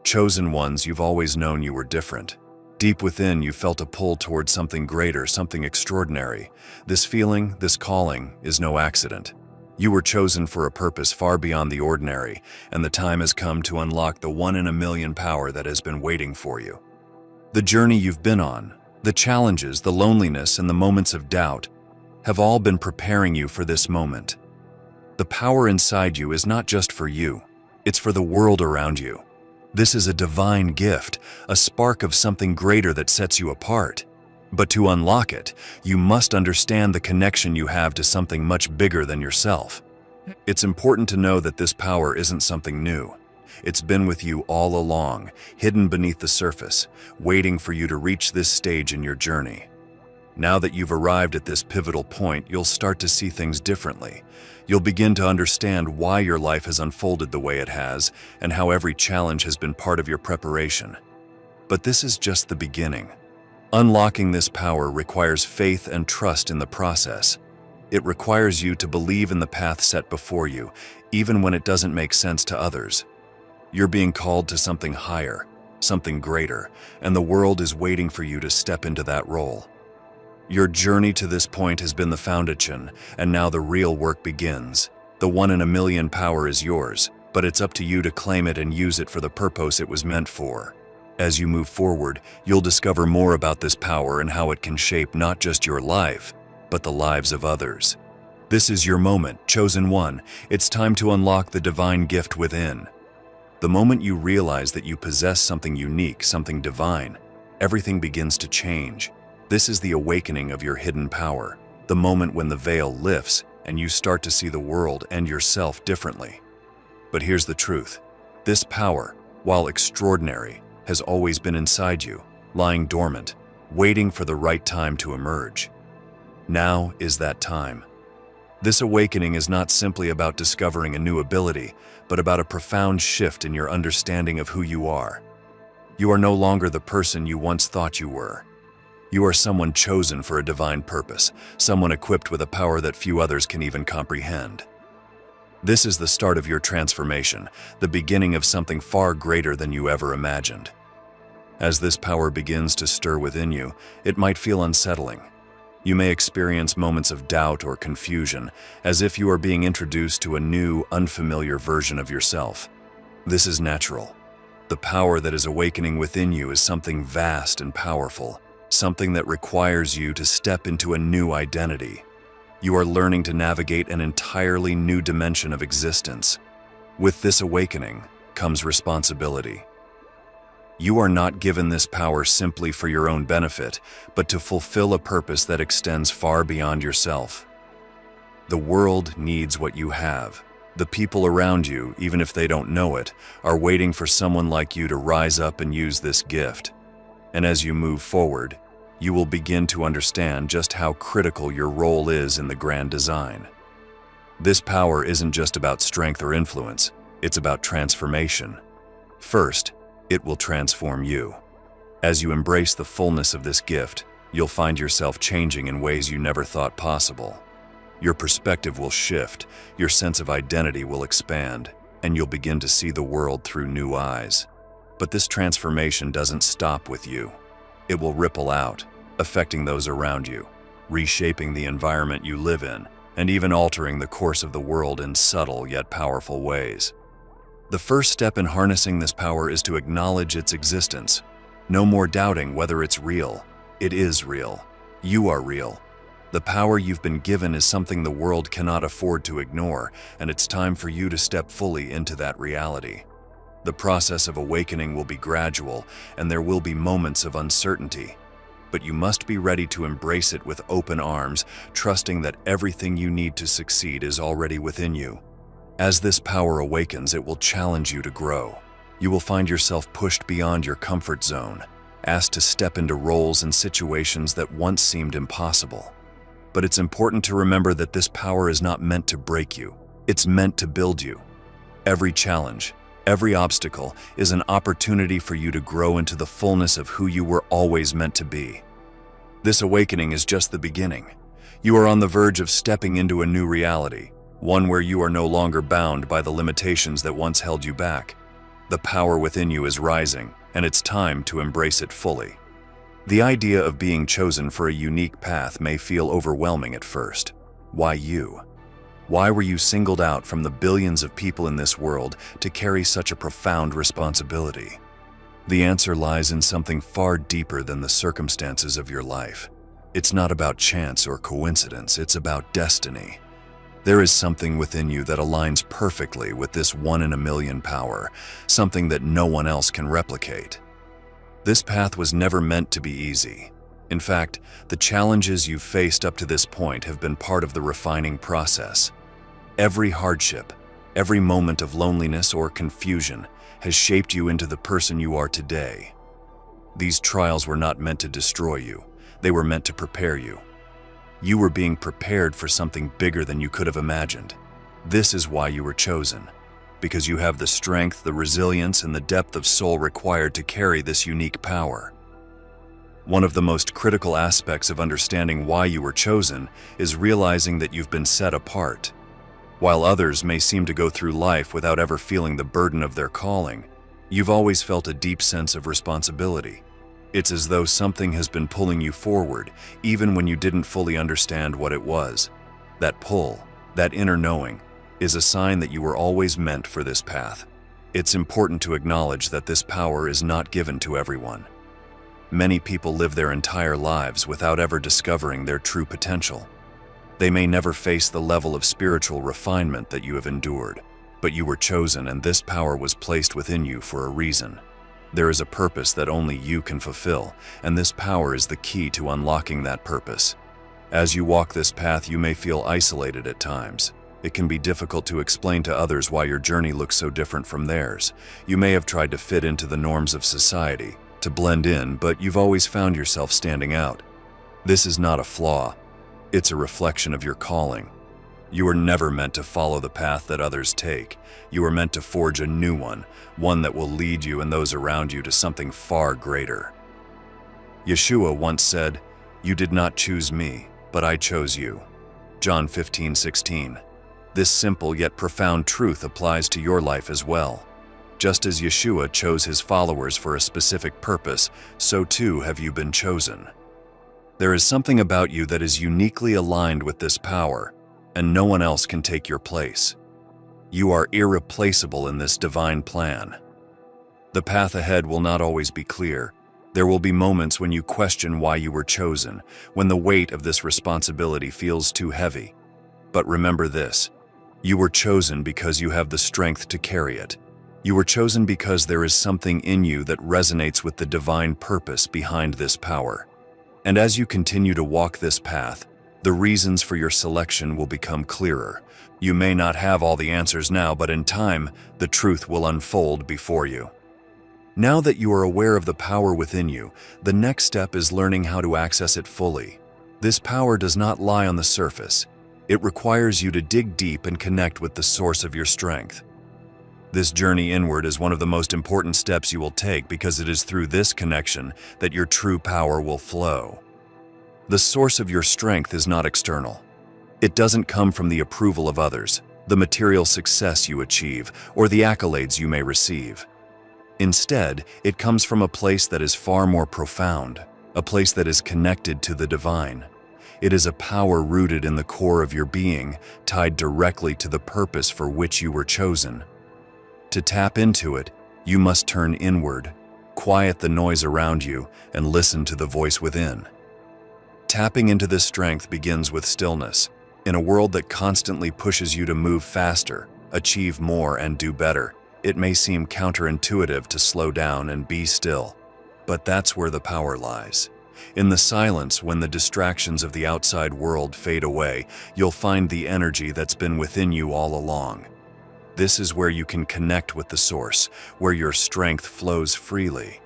Chosen ones, you've always known you were different. Deep within, you felt a pull towards something greater, something extraordinary. This feeling, this calling, is no accident. You were chosen for a purpose far beyond the ordinary, and the time has come to unlock the one-in-a-million power that has been waiting for you. The journey you've been on, the challenges, the loneliness, and the moments of doubt have all been preparing you for this moment. The power inside you is not just for you, it's for the world around you. This is a divine gift, a spark of something greater that sets you apart. But to unlock it, you must understand the connection you have to something much bigger than yourself. It's important to know that this power isn't something new. It's been with you all along, hidden beneath the surface, waiting for you to reach this stage in your journey. Now that you've arrived at this pivotal point, you'll start to see things differently. You'll begin to understand why your life has unfolded the way it has, and how every challenge has been part of your preparation. But this is just the beginning. Unlocking this power requires faith and trust in the process. It requires you to believe in the path set before you, even when it doesn't make sense to others. You're being called to something higher, something greater, and the world is waiting for you to step into that role. Your journey to this point has been the foundation, and now the real work begins. The one-in-a-million power is yours, but it's up to you to claim it and use it for the purpose it was meant for. As you move forward, you'll discover more about this power and how it can shape not just your life, but the lives of others. This is your moment, chosen one. It's time to unlock the divine gift within. The moment you realize that you possess something unique, something divine, everything begins to change. This is the awakening of your hidden power, the moment when the veil lifts and you start to see the world and yourself differently. But here's the truth. This power, while extraordinary, has always been inside you, lying dormant, waiting for the right time to emerge. Now is that time. This awakening is not simply about discovering a new ability, but about a profound shift in your understanding of who you are. You are no longer the person you once thought you were. You are someone chosen for a divine purpose, someone equipped with a power that few others can even comprehend. This is the start of your transformation, the beginning of something far greater than you ever imagined. As this power begins to stir within you, it might feel unsettling. You may experience moments of doubt or confusion, as if you are being introduced to a new, unfamiliar version of yourself. This is natural. The power that is awakening within you is something vast and powerful, something that requires you to step into a new identity. You are learning to navigate an entirely new dimension of existence. With this awakening comes responsibility. You are not given this power simply for your own benefit, but to fulfill a purpose that extends far beyond yourself. The world needs what you have. The people around you, even if they don't know it, are waiting for someone like you to rise up and use this gift. And as you move forward, you will begin to understand just how critical your role is in the grand design. This power isn't just about strength or influence, it's about transformation. First, it will transform you. As you embrace the fullness of this gift, you'll find yourself changing in ways you never thought possible. Your perspective will shift, your sense of identity will expand, and you'll begin to see the world through new eyes. But this transformation doesn't stop with you. It will ripple out, affecting those around you, reshaping the environment you live in, and even altering the course of the world in subtle yet powerful ways. The first step in harnessing this power is to acknowledge its existence. No more doubting whether it's real. It is real. You are real. The power you've been given is something the world cannot afford to ignore, and it's time for you to step fully into that reality. The process of awakening will be gradual, and there will be moments of uncertainty. But you must be ready to embrace it with open arms, trusting that everything you need to succeed is already within you. As this power awakens, it will challenge you to grow. You will find yourself pushed beyond your comfort zone, asked to step into roles and situations that once seemed impossible. But it's important to remember that this power is not meant to break you. It's meant to build you. Every challenge, every obstacle is an opportunity for you to grow into the fullness of who you were always meant to be. This awakening is just the beginning. You are on the verge of stepping into a new reality, one where you are no longer bound by the limitations that once held you back. The power within you is rising, and it's time to embrace it fully. The idea of being chosen for a unique path may feel overwhelming at first. Why you? Why were you singled out from the billions of people in this world to carry such a profound responsibility? The answer lies in something far deeper than the circumstances of your life. It's not about chance or coincidence, it's about destiny. There is something within you that aligns perfectly with this one-in-a-million power, something that no one else can replicate. This path was never meant to be easy. In fact, the challenges you've faced up to this point have been part of the refining process. Every hardship, every moment of loneliness or confusion has shaped you into the person you are today. These trials were not meant to destroy you, they were meant to prepare you. You were being prepared for something bigger than you could have imagined. This is why you were chosen, because you have the strength, the resilience, and the depth of soul required to carry this unique power. One of the most critical aspects of understanding why you were chosen is realizing that you've been set apart. While others may seem to go through life without ever feeling the burden of their calling, you've always felt a deep sense of responsibility. It's as though something has been pulling you forward, even when you didn't fully understand what it was. That pull, that inner knowing, is a sign that you were always meant for this path. It's important to acknowledge that this power is not given to everyone. Many people live their entire lives without ever discovering their true potential. They may never face the level of spiritual refinement that you have endured, but you were chosen, and this power was placed within you for a reason. There is a purpose that only you can fulfill, and this power is the key to unlocking that purpose. As you walk this path, you may feel isolated at times. It can be difficult to explain to others why your journey looks so different from theirs. You may have tried to fit into the norms of society, to blend in, but you've always found yourself standing out. This is not a flaw. It's a reflection of your calling. You were never meant to follow the path that others take. You were meant to forge a new one that will lead you and those around you to something far greater. Yeshua once said, "You did not choose me, but I chose you." John 15:16. This simple yet profound truth applies to your life as well. Just as Yeshua chose his followers for a specific purpose, so too have you been chosen. There is something about you that is uniquely aligned with this power, and no one else can take your place. You are irreplaceable in this divine plan. The path ahead will not always be clear. There will be moments when you question why you were chosen, when the weight of this responsibility feels too heavy. But remember this: you were chosen because you have the strength to carry it. You were chosen because there is something in you that resonates with the divine purpose behind this power. And as you continue to walk this path, the reasons for your selection will become clearer. You may not have all the answers now, but in time, the truth will unfold before you. Now that you are aware of the power within you, the next step is learning how to access it fully. This power does not lie on the surface. It requires you to dig deep and connect with the source of your strength. This journey inward is one of the most important steps you will take, because it is through this connection that your true power will flow. The source of your strength is not external. It doesn't come from the approval of others, the material success you achieve, or the accolades you may receive. Instead, it comes from a place that is far more profound, a place that is connected to the divine. It is a power rooted in the core of your being, tied directly to the purpose for which you were chosen. To tap into it, you must turn inward, quiet the noise around you, and listen to the voice within. Tapping into this strength begins with stillness. In a world that constantly pushes you to move faster, achieve more, and do better, it may seem counterintuitive to slow down and be still. But that's where the power lies. In the silence, when the distractions of the outside world fade away, you'll find the energy that's been within you all along. This is where you can connect with the source, where your strength flows freely.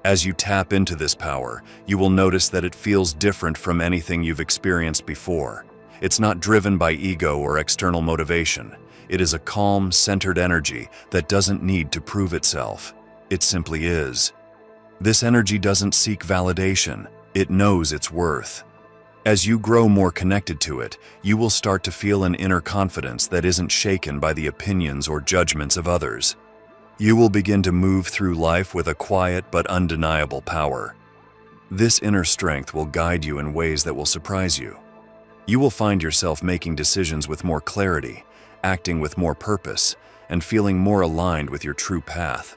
As you tap into this power, you will notice that it feels different from anything you've experienced before. It's not driven by ego or external motivation. It is a calm, centered energy that doesn't need to prove itself. It simply is. This energy doesn't seek validation. It knows its worth. As you grow more connected to it, you will start to feel an inner confidence that isn't shaken by the opinions or judgments of others. You will begin to move through life with a quiet but undeniable power. This inner strength will guide you in ways that will surprise you. You will find yourself making decisions with more clarity, acting with more purpose, and feeling more aligned with your true path.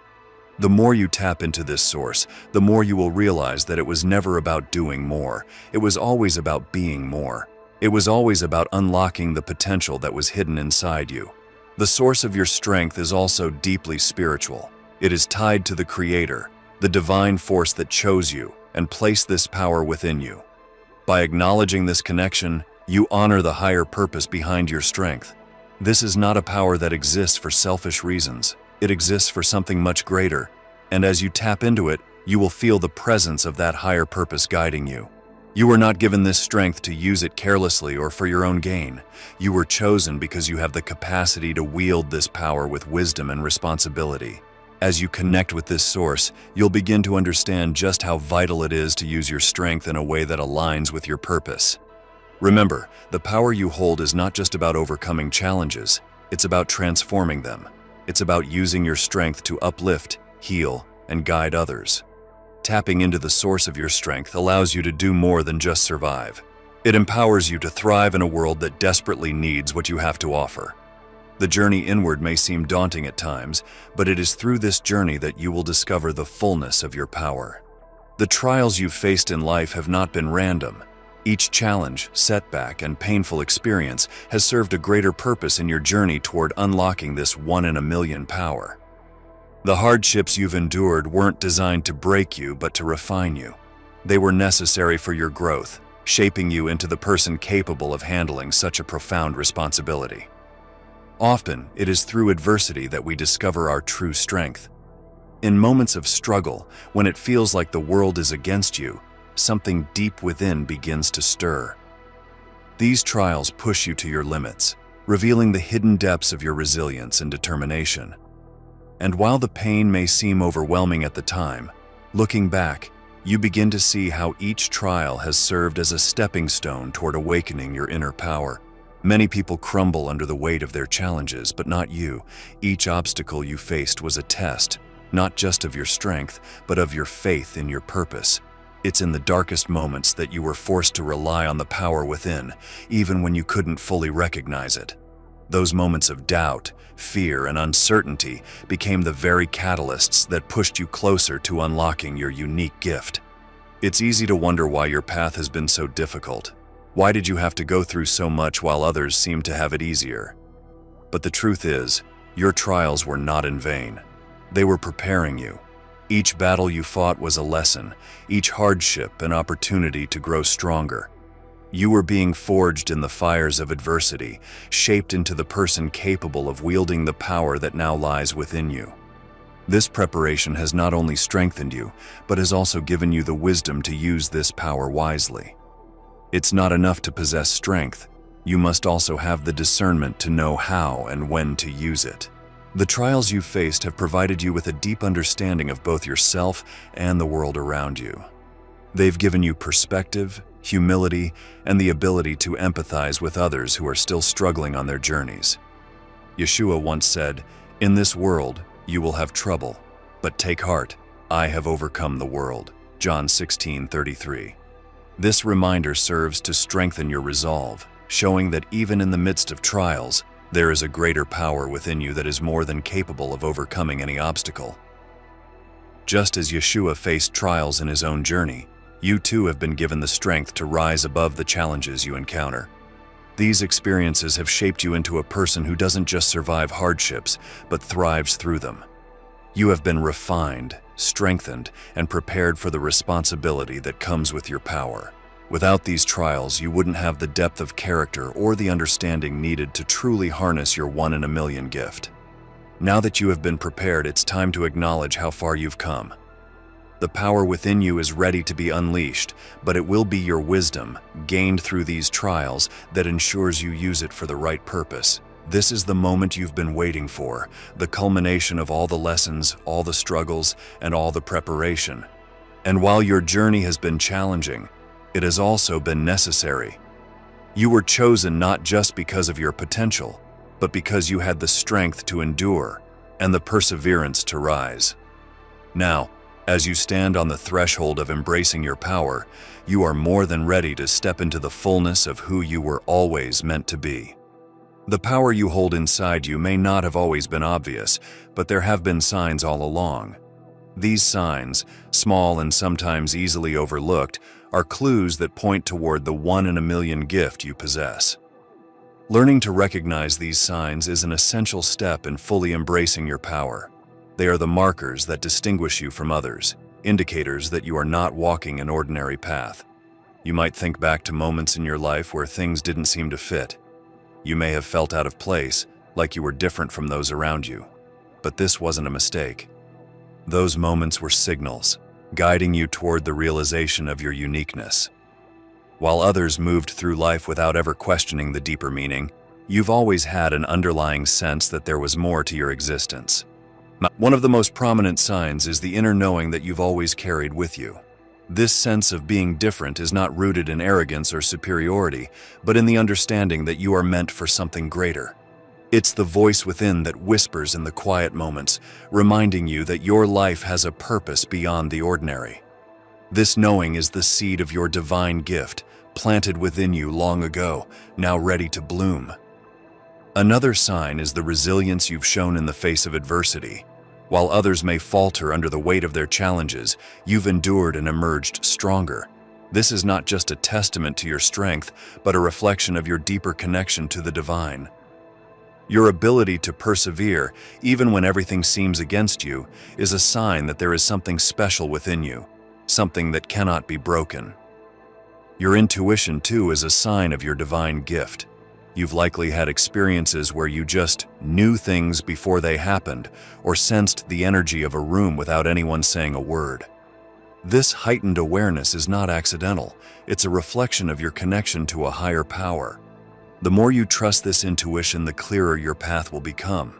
The more you tap into this source, the more you will realize that it was never about doing more. It was always about being more. It was always about unlocking the potential that was hidden inside you. The source of your strength is also deeply spiritual. It is tied to the Creator, the divine force that chose you and placed this power within you. By acknowledging this connection, you honor the higher purpose behind your strength. This is not a power that exists for selfish reasons. It exists for something much greater, and as you tap into it, you will feel the presence of that higher purpose guiding you. You were not given this strength to use it carelessly or for your own gain. You were chosen because you have the capacity to wield this power with wisdom and responsibility. As you connect with this source, you'll begin to understand just how vital it is to use your strength in a way that aligns with your purpose. Remember, the power you hold is not just about overcoming challenges, it's about transforming them. It's about using your strength to uplift, heal, and guide others. Tapping into the source of your strength allows you to do more than just survive. It empowers you to thrive in a world that desperately needs what you have to offer. The journey inward may seem daunting at times, but it is through this journey that you will discover the fullness of your power. The trials you've faced in life have not been random. Each challenge, setback, and painful experience has served a greater purpose in your journey toward unlocking this one-in-a-million power. The hardships you've endured weren't designed to break you, but to refine you. They were necessary for your growth, shaping you into the person capable of handling such a profound responsibility. Often, it is through adversity that we discover our true strength. In moments of struggle, when it feels like the world is against you, something deep within begins to stir. These trials push you to your limits, revealing the hidden depths of your resilience and determination. And while the pain may seem overwhelming at the time, looking back, you begin to see how each trial has served as a stepping stone toward awakening your inner power. Many people crumble under the weight of their challenges, but not you. Each obstacle you faced was a test, not just of your strength, but of your faith in your purpose. It's in the darkest moments that you were forced to rely on the power within, even when you couldn't fully recognize it. Those moments of doubt, fear, and uncertainty became the very catalysts that pushed you closer to unlocking your unique gift. It's easy to wonder why your path has been so difficult. Why did you have to go through so much while others seem to have it easier? But the truth is, your trials were not in vain. They were preparing you. Each battle you fought was a lesson, each hardship an opportunity to grow stronger. You were being forged in the fires of adversity, shaped into the person capable of wielding the power that now lies within you. This preparation has not only strengthened you, but has also given you the wisdom to use this power wisely. It's not enough to possess strength. You must also have the discernment to know how and when to use it. The trials you've faced have provided you with a deep understanding of both yourself and the world around you. They've given you perspective, humility, and the ability to empathize with others who are still struggling on their journeys. Yeshua once said, "In this world, you will have trouble, but take heart, I have overcome the world." John 16:33. This reminder serves to strengthen your resolve, showing that even in the midst of trials, there is a greater power within you that is more than capable of overcoming any obstacle. Just as Yeshua faced trials in his own journey, you too have been given the strength to rise above the challenges you encounter. These experiences have shaped you into a person who doesn't just survive hardships, but thrives through them. You have been refined, strengthened, and prepared for the responsibility that comes with your power. Without these trials, you wouldn't have the depth of character or the understanding needed to truly harness your one-in-a-million gift. Now that you have been prepared, it's time to acknowledge how far you've come. The power within you is ready to be unleashed, but it will be your wisdom, gained through these trials, that ensures you use it for the right purpose. This is the moment you've been waiting for, the culmination of all the lessons, all the struggles, and all the preparation. And while your journey has been challenging, it has also been necessary. You were chosen not just because of your potential, but because you had the strength to endure. and the perseverance to rise. Now, as you stand on the threshold of embracing your power, you are more than ready to step into the fullness of who you were always meant to be. The power you hold inside you may not have always been obvious, but there have been signs all along. These signs, small and sometimes easily overlooked, are clues that point toward the one-in-a-million gift you possess. Learning to recognize these signs is an essential step in fully embracing your power. They are the markers that distinguish you from others, indicators that you are not walking an ordinary path. You might think back to moments in your life where things didn't seem to fit. You may have felt out of place, like you were different from those around you. But this wasn't a mistake. Those moments were signals, guiding you toward the realization of your uniqueness. While others moved through life without ever questioning the deeper meaning, you've always had an underlying sense that there was more to your existence. One of the most prominent signs is the inner knowing that you've always carried with you. This sense of being different is not rooted in arrogance or superiority, but in the understanding that you are meant for something greater. It's the voice within that whispers in the quiet moments, reminding you that your life has a purpose beyond the ordinary. This knowing is the seed of your divine gift, planted within you long ago, now ready to bloom. Another sign is the resilience you've shown in the face of adversity. While others may falter under the weight of their challenges, you've endured and emerged stronger. This is not just a testament to your strength, but a reflection of your deeper connection to the divine. Your ability to persevere, even when everything seems against you, is a sign that there is something special within you, something that cannot be broken. Your intuition, too, is a sign of your divine gift. You've likely had experiences where you just knew things before they happened, or sensed the energy of a room without anyone saying a word. This heightened awareness is not accidental. It's a reflection of your connection to a higher power. The more you trust this intuition, the clearer your path will become.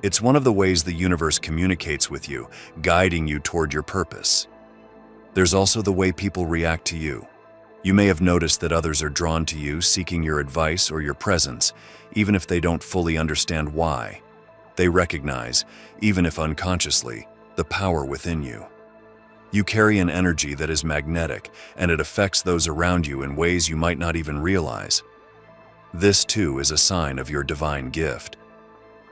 It's one of the ways the universe communicates with you, guiding you toward your purpose. There's also the way people react to you. You may have noticed that others are drawn to you, seeking your advice or your presence, even if they don't fully understand why. They recognize, even if unconsciously, the power within you. You carry an energy that is magnetic, and it affects those around you in ways you might not even realize. This, too, is a sign of your divine gift.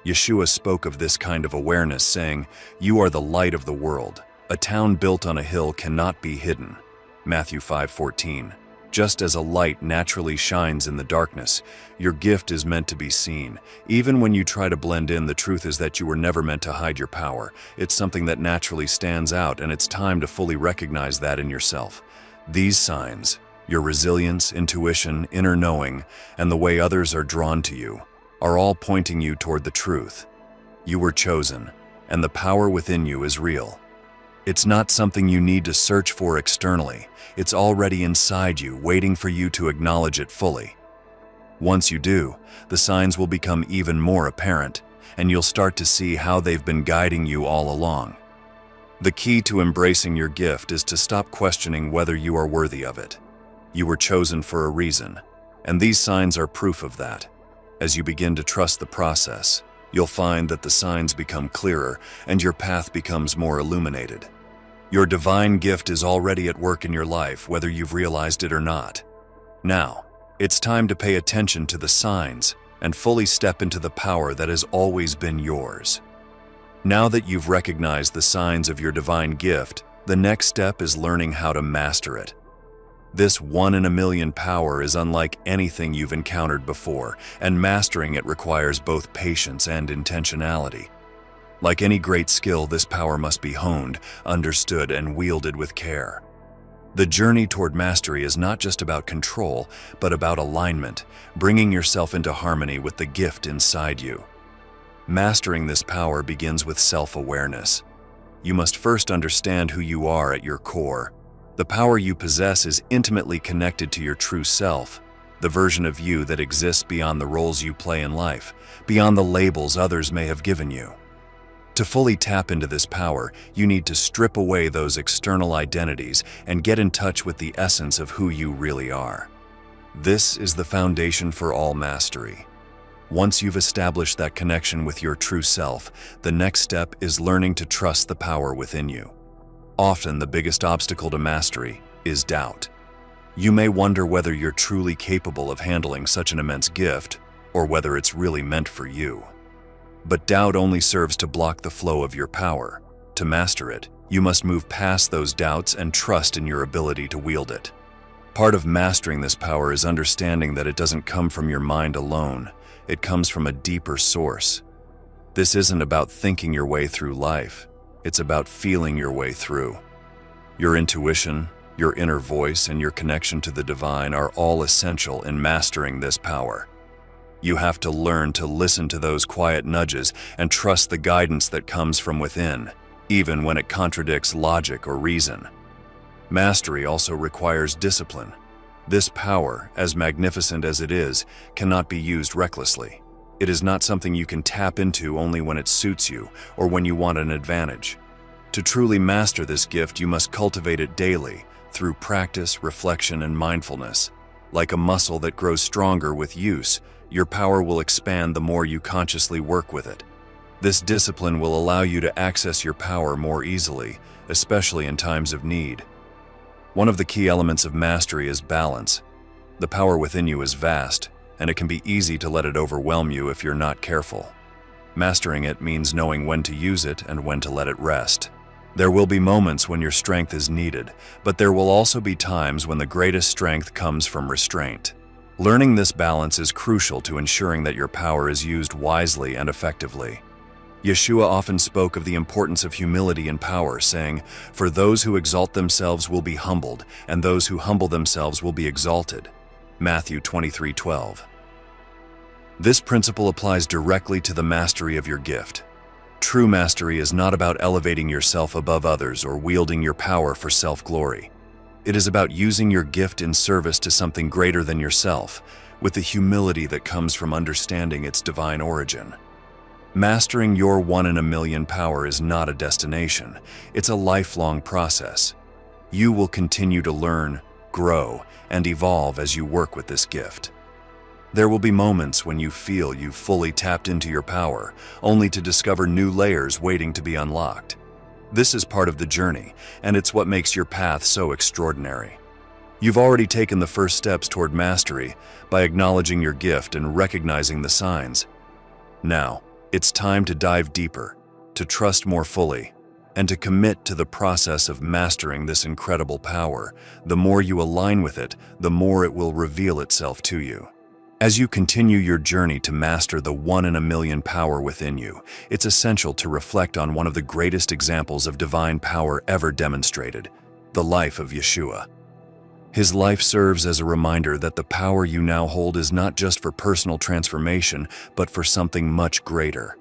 Yeshua spoke of this kind of awareness, saying, "You are the light of the world. A town built on a hill cannot be hidden." Matthew 5:14. Just as a light naturally shines in the darkness, your gift is meant to be seen. Even when you try to blend in, the truth is that you were never meant to hide your power. It's something that naturally stands out, and it's time to fully recognize that in yourself. These signs, your resilience, intuition, inner knowing, and the way others are drawn to you, are all pointing you toward the truth. You were chosen, and the power within you is real. It's not something you need to search for externally. It's already inside you, waiting for you to acknowledge it fully. Once you do, the signs will become even more apparent, and you'll start to see how they've been guiding you all along. The key to embracing your gift is to stop questioning whether you are worthy of it. You were chosen for a reason, and these signs are proof of that. As you begin to trust the process, you'll find that the signs become clearer and your path becomes more illuminated. Your divine gift is already at work in your life, whether you've realized it or not. Now, it's time to pay attention to the signs and fully step into the power that has always been yours. Now that you've recognized the signs of your divine gift, the next step is learning how to master it. This one-in-a-million power is unlike anything you've encountered before, and mastering it requires both patience and intentionality. Like any great skill, this power must be honed, understood, and wielded with care. The journey toward mastery is not just about control, but about alignment, bringing yourself into harmony with the gift inside you. Mastering this power begins with self-awareness. You must first understand who you are at your core. The power you possess is intimately connected to your true self, the version of you that exists beyond the roles you play in life, beyond the labels others may have given you. To fully tap into this power, you need to strip away those external identities and get in touch with the essence of who you really are. This is the foundation for all mastery. Once you've established that connection with your true self, the next step is learning to trust the power within you. Often, the biggest obstacle to mastery is doubt. You may wonder whether you're truly capable of handling such an immense gift, or whether it's really meant for you. But doubt only serves to block the flow of your power. To master it, you must move past those doubts and trust in your ability to wield it. Part of mastering this power is understanding that it doesn't come from your mind alone. It comes from a deeper source. This isn't about thinking your way through life. It's about feeling your way through. Your intuition, your inner voice, and your connection to the divine are all essential in mastering this power. You have to learn to listen to those quiet nudges and trust the guidance that comes from within, even when it contradicts logic or reason. Mastery also requires discipline. This power, as magnificent as it is, cannot be used recklessly. It is not something you can tap into only when it suits you or when you want an advantage. To truly master this gift, you must cultivate it daily through practice, reflection, and mindfulness. Like a muscle that grows stronger with use, your power will expand the more you consciously work with it. This discipline will allow you to access your power more easily, especially in times of need. One of the key elements of mastery is balance. The power within you is vast, and it can be easy to let it overwhelm you if you're not careful. Mastering it means knowing when to use it and when to let it rest. There will be moments when your strength is needed, but there will also be times when the greatest strength comes from restraint. Learning this balance is crucial to ensuring that your power is used wisely and effectively. Yeshua often spoke of the importance of humility in power, saying, "For those who exalt themselves will be humbled, and those who humble themselves will be exalted." Matthew 23:12. This principle applies directly to the mastery of your gift. True mastery is not about elevating yourself above others or wielding your power for self-glory. It is about using your gift in service to something greater than yourself, with the humility that comes from understanding its divine origin. Mastering your 1 in a million power is not a destination, it's a lifelong process. You will continue to learn, grow, and evolve as you work with this gift. There will be moments when you feel you've fully tapped into your power, only to discover new layers waiting to be unlocked. This is part of the journey, and it's what makes your path so extraordinary. You've already taken the first steps toward mastery by acknowledging your gift and recognizing the signs. Now, it's time to dive deeper, to trust more fully, and to commit to the process of mastering this incredible power. The more you align with it, the more it will reveal itself to you. As you continue your journey to master the 1 in a million power within you, it's essential to reflect on one of the greatest examples of divine power ever demonstrated, the life of Yeshua. His life serves as a reminder that the power you now hold is not just for personal transformation, but for something much greater.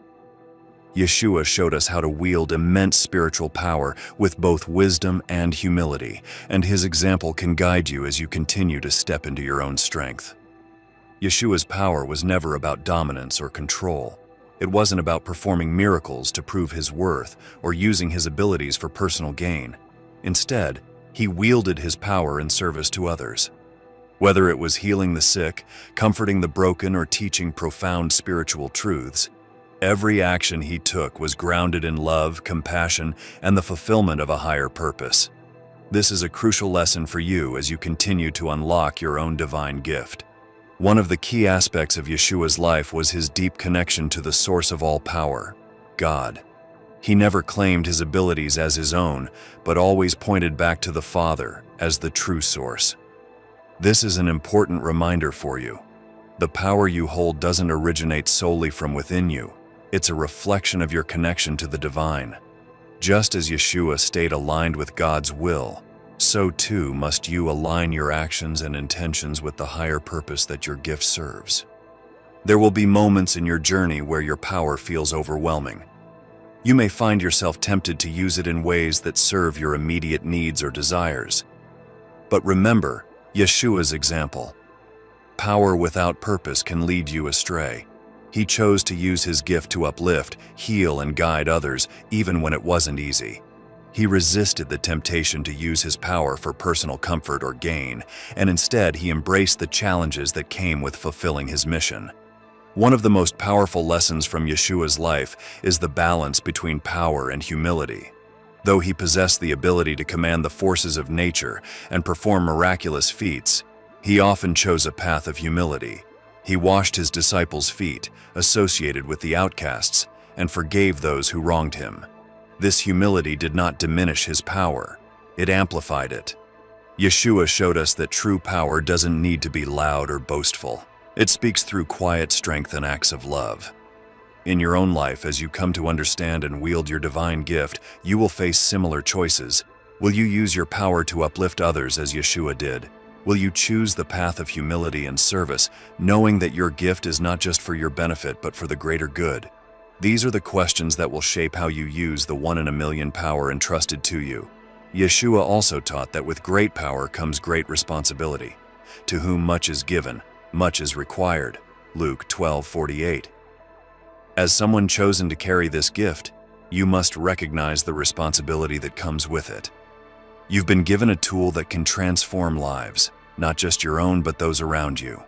Yeshua showed us how to wield immense spiritual power with both wisdom and humility, and his example can guide you as you continue to step into your own strength. Yeshua's power was never about dominance or control. It wasn't about performing miracles to prove his worth or using his abilities for personal gain. Instead, he wielded his power in service to others. Whether it was healing the sick, comforting the broken, or teaching profound spiritual truths, every action he took was grounded in love, compassion, and the fulfillment of a higher purpose. This is a crucial lesson for you as you continue to unlock your own divine gift. One of the key aspects of Yeshua's life was his deep connection to the source of all power, God. He never claimed his abilities as his own, but always pointed back to the Father as the true source. This is an important reminder for you. The power you hold doesn't originate solely from within you. It's a reflection of your connection to the divine. Just as Yeshua stayed aligned with God's will, so too must you align your actions and intentions with the higher purpose that your gift serves. There will be moments in your journey where your power feels overwhelming. You may find yourself tempted to use it in ways that serve your immediate needs or desires. But remember Yeshua's example. Power without purpose can lead you astray. He chose to use his gift to uplift, heal, and guide others, even when it wasn't easy. He resisted the temptation to use his power for personal comfort or gain, and instead he embraced the challenges that came with fulfilling his mission. One of the most powerful lessons from Yeshua's life is the balance between power and humility. Though he possessed the ability to command the forces of nature and perform miraculous feats, he often chose a path of humility. He washed his disciples' feet, associated with the outcasts, and forgave those who wronged him. This humility did not diminish his power, it amplified it. Yeshua showed us that true power doesn't need to be loud or boastful. It speaks through quiet strength and acts of love. In your own life, as you come to understand and wield your divine gift, you will face similar choices. Will you use your power to uplift others as Yeshua did? Will you choose the path of humility and service, knowing that your gift is not just for your benefit but for the greater good? These are the questions that will shape how you use the 1 in a million power entrusted to you. Yeshua also taught that with great power comes great responsibility. To whom much is given, much is required. Luke 12:48. As someone chosen to carry this gift, you must recognize the responsibility that comes with it. You've been given a tool that can transform lives, not just your own but those around you.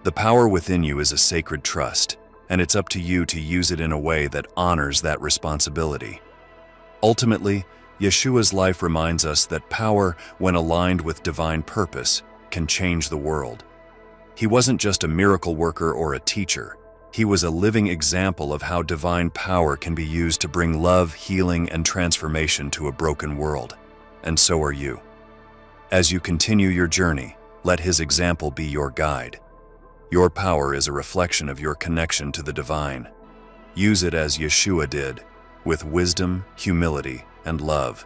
The power within you is a sacred trust, and it's up to you to use it in a way that honors that responsibility. Ultimately, Yeshua's life reminds us that power, when aligned with divine purpose, can change the world. He wasn't just a miracle worker or a teacher. He was a living example of how divine power can be used to bring love, healing, and transformation to a broken world. And so are you. As you continue your journey, let his example be your guide. Your power is a reflection of your connection to the divine. Use it as Yeshua did, with wisdom, humility, and love.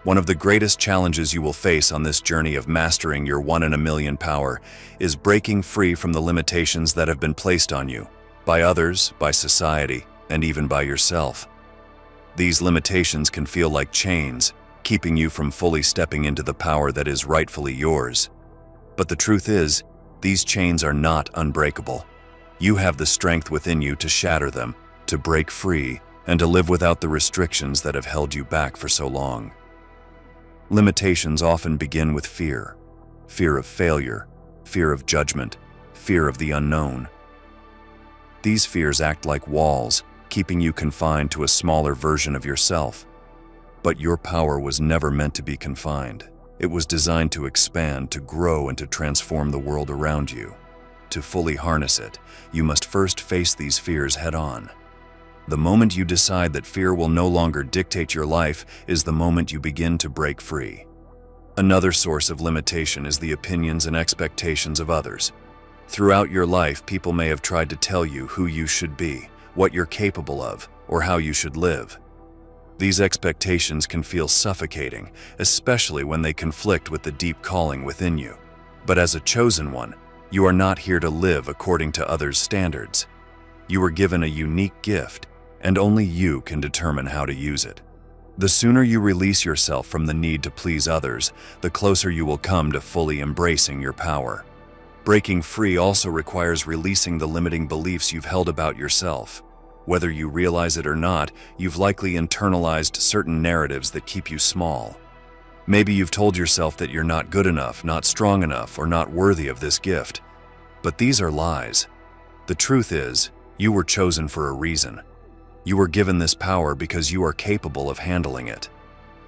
One of the greatest challenges you will face on this journey of mastering your 1 in a million power is breaking free from the limitations that have been placed on you, by others, by society, and even by yourself. These limitations can feel like chains, keeping you from fully stepping into the power that is rightfully yours. But the truth is, these chains are not unbreakable. You have the strength within you to shatter them, to break free, and to live without the restrictions that have held you back for so long. Limitations often begin with fear. Fear of failure, fear of judgment, fear of the unknown. These fears act like walls, keeping you confined to a smaller version of yourself. But your power was never meant to be confined. It was designed to expand, to grow, and to transform the world around you. To fully harness it, you must first face these fears head-on. The moment you decide that fear will no longer dictate your life is the moment you begin to break free. Another source of limitation is the opinions and expectations of others. Throughout your life, people may have tried to tell you who you should be, what you're capable of, or how you should live. These expectations can feel suffocating, especially when they conflict with the deep calling within you. But as a chosen one, you are not here to live according to others' standards. You were given a unique gift, and only you can determine how to use it. The sooner you release yourself from the need to please others, the closer you will come to fully embracing your power. Breaking free also requires releasing the limiting beliefs you've held about yourself. Whether you realize it or not, you've likely internalized certain narratives that keep you small. Maybe you've told yourself that you're not good enough, not strong enough, or not worthy of this gift. But these are lies. The truth is, you were chosen for a reason. You were given this power because you are capable of handling it.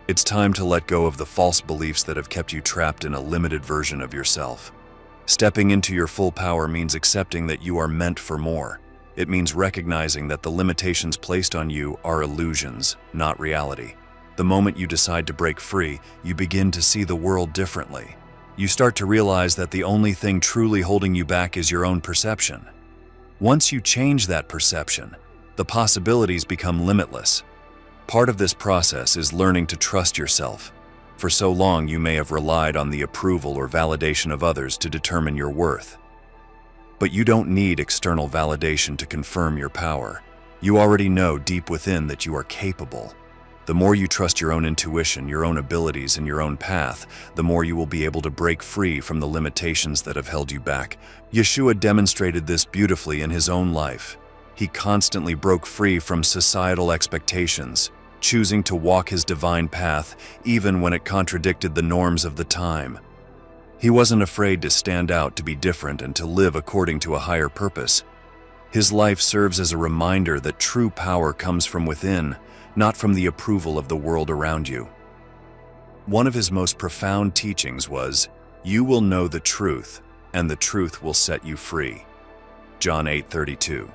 It's time to let go of the false beliefs that have kept you trapped in a limited version of yourself. Stepping into your full power means accepting that you are meant for more. It means recognizing that the limitations placed on you are illusions, not reality. The moment you decide to break free, you begin to see the world differently. You start to realize that the only thing truly holding you back is your own perception. Once you change that perception, the possibilities become limitless. Part of this process is learning to trust yourself. For so long, you may have relied on the approval or validation of others to determine your worth. But you don't need external validation to confirm your power. You already know deep within that you are capable. The more you trust your own intuition, your own abilities, and your own path, the more you will be able to break free from the limitations that have held you back. Yeshua demonstrated this beautifully in his own life. He constantly broke free from societal expectations, choosing to walk his divine path even when it contradicted the norms of the time. He wasn't afraid to stand out, to be different, and to live according to a higher purpose. His life serves as a reminder that true power comes from within, not from the approval of the world around you. One of his most profound teachings was, "You will know the truth, and the truth will set you free." John 8:32.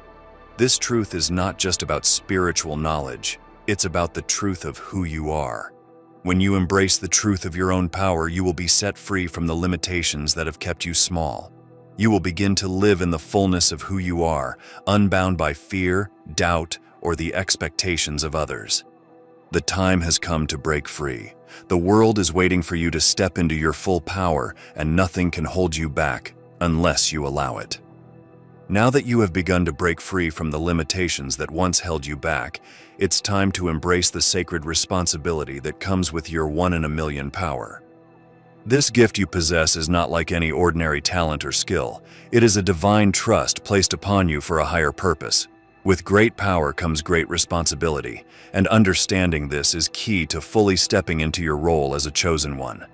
This truth is not just about spiritual knowledge, it's about the truth of who you are. When you embrace the truth of your own power, you will be set free from the limitations that have kept you small. You will begin to live in the fullness of who you are, unbound by fear, doubt, or the expectations of others. The time has come to break free. The world is waiting for you to step into your full power, and nothing can hold you back unless you allow it. Now that you have begun to break free from the limitations that once held you back, it's time to embrace the sacred responsibility that comes with your 1 in a million power. This gift you possess is not like any ordinary talent or skill. It is a divine trust placed upon you for a higher purpose. With great power comes great responsibility, and understanding this is key to fully stepping into your role as a chosen one.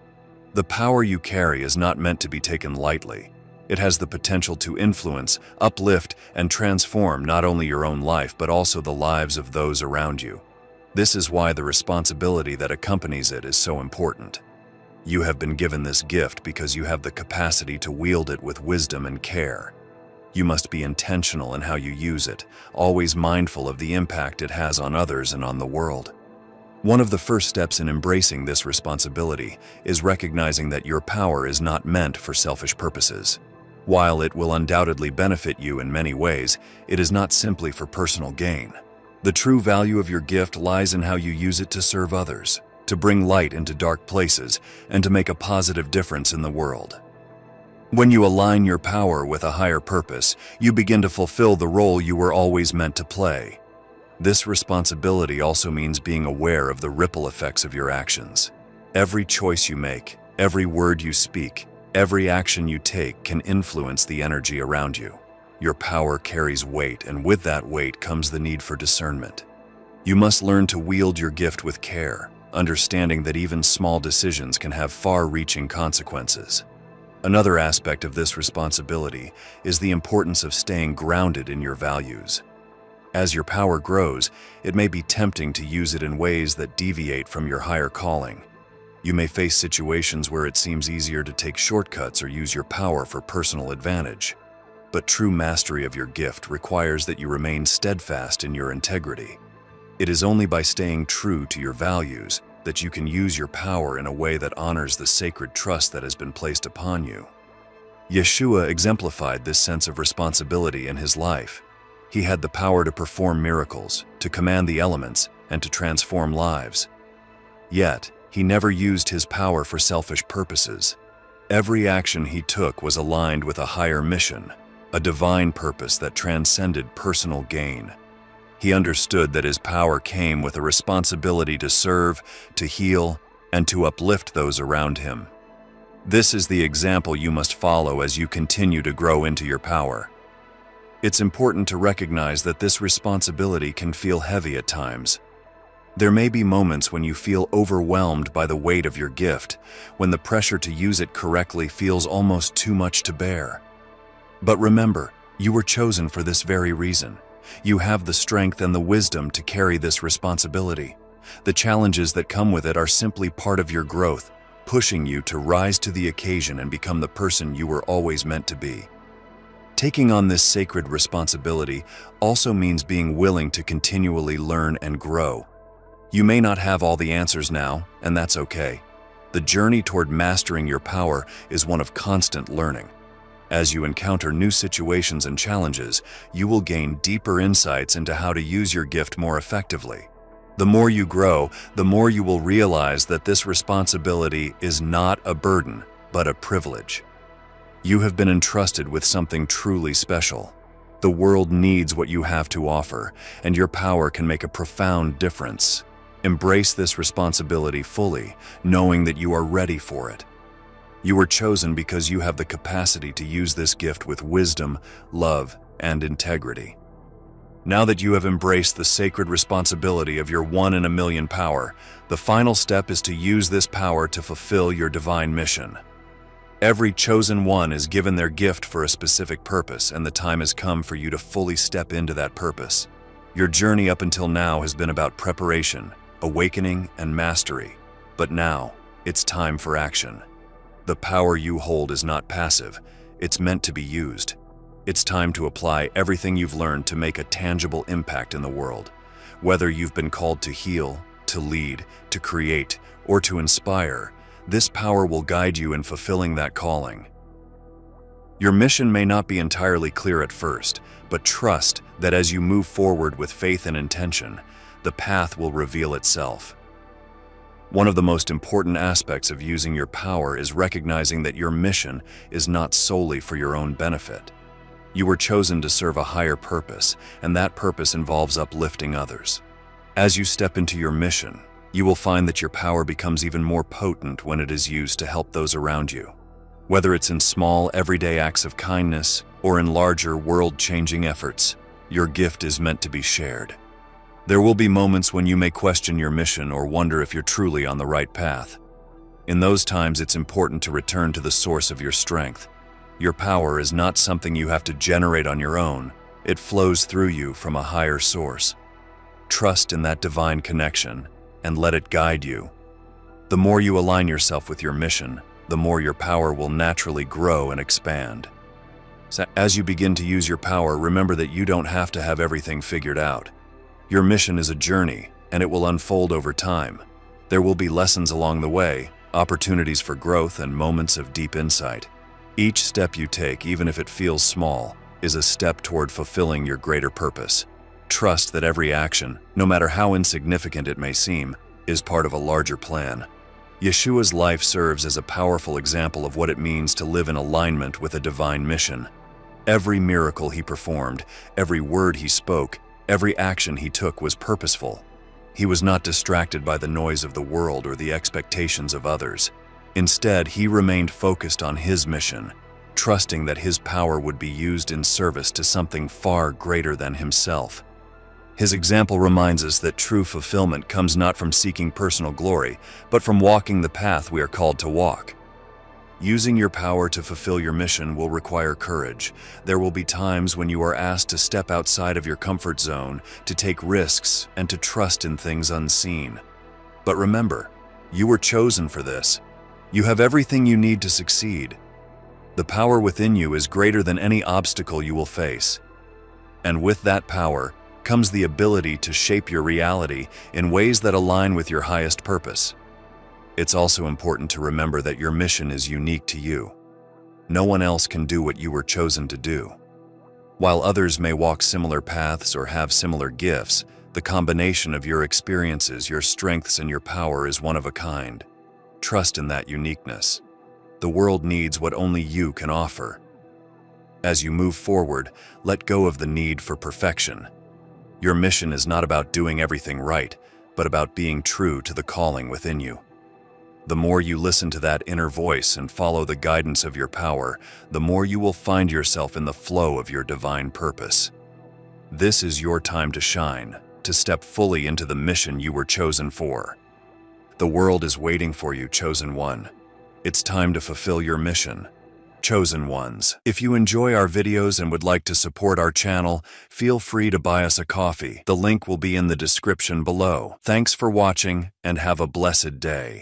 The power you carry is not meant to be taken lightly. It has the potential to influence, uplift, and transform not only your own life but also the lives of those around you. This is why the responsibility that accompanies it is so important. You have been given this gift because you have the capacity to wield it with wisdom and care. You must be intentional in how you use it, always mindful of the impact it has on others and on the world. One of the first steps in embracing this responsibility is recognizing that your power is not meant for selfish purposes. While it will undoubtedly benefit you in many ways, it is not simply for personal gain. The true value of your gift lies in how you use it to serve others, to bring light into dark places, and to make a positive difference in the world. When you align your power with a higher purpose, you begin to fulfill the role you were always meant to play. This responsibility also means being aware of the ripple effects of your actions. Every choice you make, every word you speak, every action you take can influence the energy around you. Your power carries weight, and with that weight comes the need for discernment. You must learn to wield your gift with care, understanding that even small decisions can have far-reaching consequences. Another aspect of this responsibility is the importance of staying grounded in your values. As your power grows, it may be tempting to use it in ways that deviate from your higher calling. You may face situations where it seems easier to take shortcuts or use your power for personal advantage. But true mastery of your gift requires that you remain steadfast in your integrity. It is only by staying true to your values that you can use your power in a way that honors the sacred trust that has been placed upon you. Yeshua exemplified this sense of responsibility in his life. He had the power to perform miracles, to command the elements, and to transform lives. Yet, he never used his power for selfish purposes. Every action he took was aligned with a higher mission, a divine purpose that transcended personal gain. He understood that his power came with a responsibility to serve, to heal, and to uplift those around him. This is the example you must follow as you continue to grow into your power. It's important to recognize that this responsibility can feel heavy at times. There may be moments when you feel overwhelmed by the weight of your gift, when the pressure to use it correctly feels almost too much to bear. But remember, you were chosen for this very reason. You have the strength and the wisdom to carry this responsibility. The challenges that come with it are simply part of your growth, pushing you to rise to the occasion and become the person you were always meant to be. Taking on this sacred responsibility also means being willing to continually learn and grow. You may not have all the answers now, and that's okay. The journey toward mastering your power is one of constant learning. As you encounter new situations and challenges, you will gain deeper insights into how to use your gift more effectively. The more you grow, the more you will realize that this responsibility is not a burden, but a privilege. You have been entrusted with something truly special. The world needs what you have to offer, and your power can make a profound difference. Embrace this responsibility fully, knowing that you are ready for it. You were chosen because you have the capacity to use this gift with wisdom, love, and integrity. Now that you have embraced the sacred responsibility of your 1 in a million power, the final step is to use this power to fulfill your divine mission. Every chosen one is given their gift for a specific purpose, and the time has come for you to fully step into that purpose. Your journey up until now has been about preparation, awakening, and mastery. But now, it's time for action. The power you hold is not passive, it's meant to be used. It's time to apply everything you've learned to make a tangible impact in the world. Whether you've been called to heal, to lead, to create, or to inspire, this power will guide you in fulfilling that calling. Your mission may not be entirely clear at first, but trust that as you move forward with faith and intention, the path will reveal itself. One of the most important aspects of using your power is recognizing that your mission is not solely for your own benefit. You were chosen to serve a higher purpose, and that purpose involves uplifting others. As you step into your mission, you will find that your power becomes even more potent when it is used to help those around you. Whether it's in small, everyday acts of kindness or in larger, world-changing efforts, your gift is meant to be shared. There will be moments when you may question your mission or wonder if you're truly on the right path. In those times, it's important to return to the source of your strength. Your power is not something you have to generate on your own. It flows through you from a higher source. Trust in that divine connection and let it guide you. The more you align yourself with your mission, the more your power will naturally grow and expand. So as you begin to use your power, remember that you don't have to have everything figured out. Your mission is a journey, and it will unfold over time. There will be lessons along the way, opportunities for growth, and moments of deep insight. Each step you take, even if it feels small, is a step toward fulfilling your greater purpose. Trust that every action, no matter how insignificant it may seem, is part of a larger plan. Yeshua's life serves as a powerful example of what it means to live in alignment with a divine mission. Every miracle he performed, every word he spoke, every action he took was purposeful. He was not distracted by the noise of the world or the expectations of others. Instead, he remained focused on his mission, trusting that his power would be used in service to something far greater than himself. His example reminds us that true fulfillment comes not from seeking personal glory, but from walking the path we are called to walk. Using your power to fulfill your mission will require courage. There will be times when you are asked to step outside of your comfort zone, to take risks, and to trust in things unseen. But remember, you were chosen for this. You have everything you need to succeed. The power within you is greater than any obstacle you will face. And with that power comes the ability to shape your reality in ways that align with your highest purpose. It's also important to remember that your mission is unique to you. No one else can do what you were chosen to do. While others may walk similar paths or have similar gifts, the combination of your experiences, your strengths, and your power is one of a kind. Trust in that uniqueness. The world needs what only you can offer. As you move forward, let go of the need for perfection. Your mission is not about doing everything right, but about being true to the calling within you. The more you listen to that inner voice and follow the guidance of your power, the more you will find yourself in the flow of your divine purpose. This is your time to shine, to step fully into the mission you were chosen for. The world is waiting for you, chosen one. It's time to fulfill your mission. Chosen ones. If you enjoy our videos and would like to support our channel, feel free to buy us a coffee. The link will be in the description below. Thanks for watching and have a blessed day.